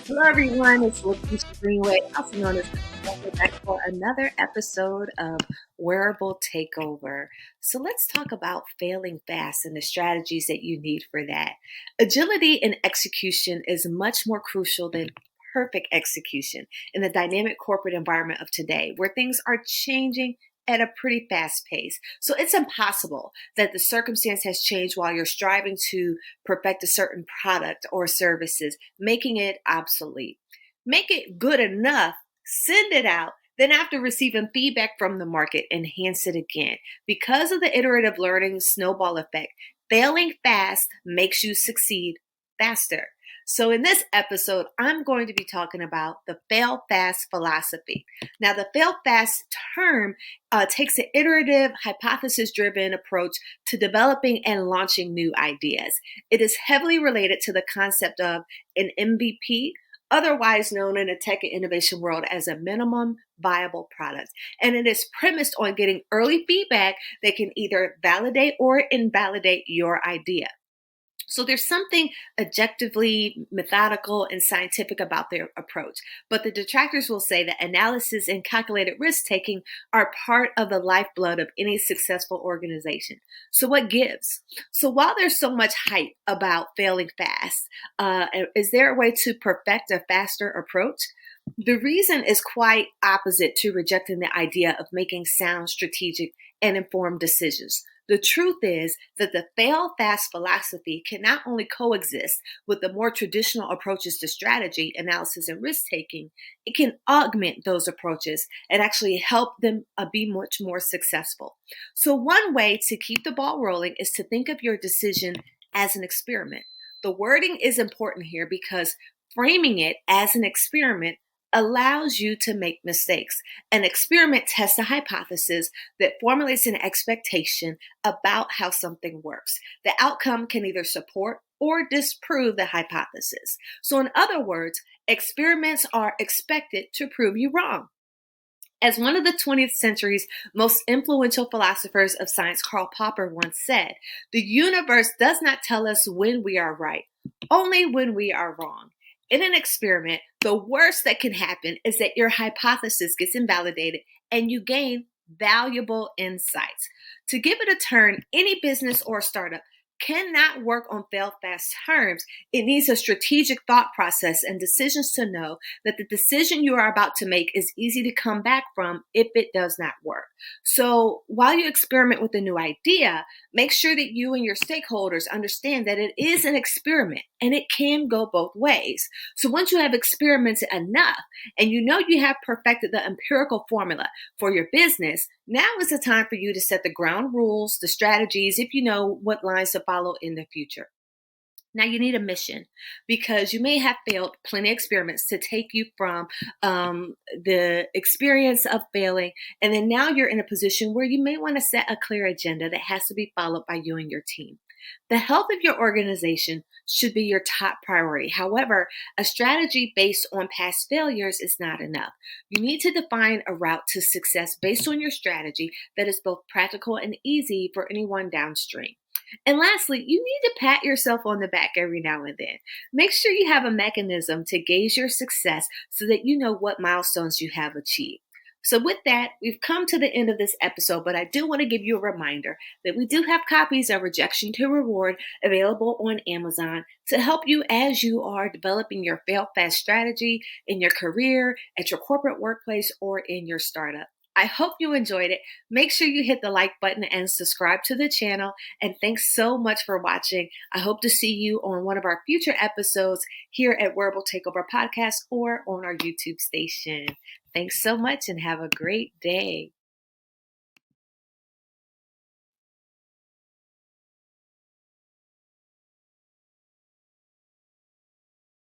Hello, everyone. It's Lakeisha Greenway, also known as Welcome back for another episode of Wearable Takeover. So let's talk about failing fast and the strategies that you need for that. Agility in execution is much more crucial than perfect execution in the dynamic corporate environment of today, where things are changing at a pretty fast pace. So it's impossible that the circumstance has changed while you're striving to perfect a certain product or services, making it obsolete. Make it good enough, send it out, then after receiving feedback from the market, enhance it again. Because of the iterative learning snowball effect, failing fast makes you succeed faster. So in this episode, I'm going to be talking about the fail fast philosophy. Now, the fail fast term takes an iterative, hypothesis-driven approach to developing and launching new ideas. It is heavily related to the concept of an MVP, otherwise known in the tech and innovation world as a minimum viable product. And it is premised on getting early feedback that can either validate or invalidate your idea. So there's something objectively methodical and scientific about their approach. But the detractors will say that analysis and calculated risk taking are part of the lifeblood of any successful organization. So what gives? So while there's so much hype about failing fast, is there a way to perfect a faster approach? The reason is quite opposite to rejecting the idea of making sound, strategic, and informed decisions. The truth is that the fail fast philosophy can not only coexist with the more traditional approaches to strategy, analysis, and risk taking, it can augment those approaches and actually help them be much more successful. So, one way to keep the ball rolling is to think of your decision as an experiment. The wording is important here because framing it as an experiment allows you to make mistakes. An experiment tests a hypothesis that formulates an expectation about how something works. The outcome can either support or disprove the hypothesis. So, in other words, experiments are expected to prove you wrong. As one of the 20th century's most influential philosophers of science, Karl Popper, once said, the universe does not tell us when we are right, only when we are wrong. In an experiment, the worst that can happen is that your hypothesis gets invalidated and you gain valuable insights. To give it a turn, any business or startup cannot work on fail fast terms. It needs a strategic thought process and decisions to know that the decision you are about to make is easy to come back from if it does not work. So while you experiment with a new idea, make sure that you and your stakeholders understand that it is an experiment and it can go both ways. So once you have experimented enough and you know you have perfected the empirical formula for your business, now is the time for you to set the ground rules, the strategies, if you know what lines to follow in the future. Now you need a mission because you may have failed plenty of experiments to take you from the experience of failing. And then now you're in a position where you may want to set a clear agenda that has to be followed by you and your team. The health of your organization should be your top priority. However, a strategy based on past failures is not enough. You need to define a route to success based on your strategy that is both practical and easy for anyone downstream. And lastly, you need to pat yourself on the back every now and then. Make sure you have a mechanism to gauge your success so that you know what milestones you have achieved. So with that, we've come to the end of this episode, but I do want to give you a reminder that we do have copies of Rejection to Reward available on Amazon to help you as you are developing your fail fast strategy in your career, at your corporate workplace, or in your startup. I hope you enjoyed it. Make sure you hit the like button and subscribe to the channel. And thanks so much for watching. I hope to see you on one of our future episodes here at Wearable Takeover Podcast or on our YouTube station. Thanks so much and have a great day.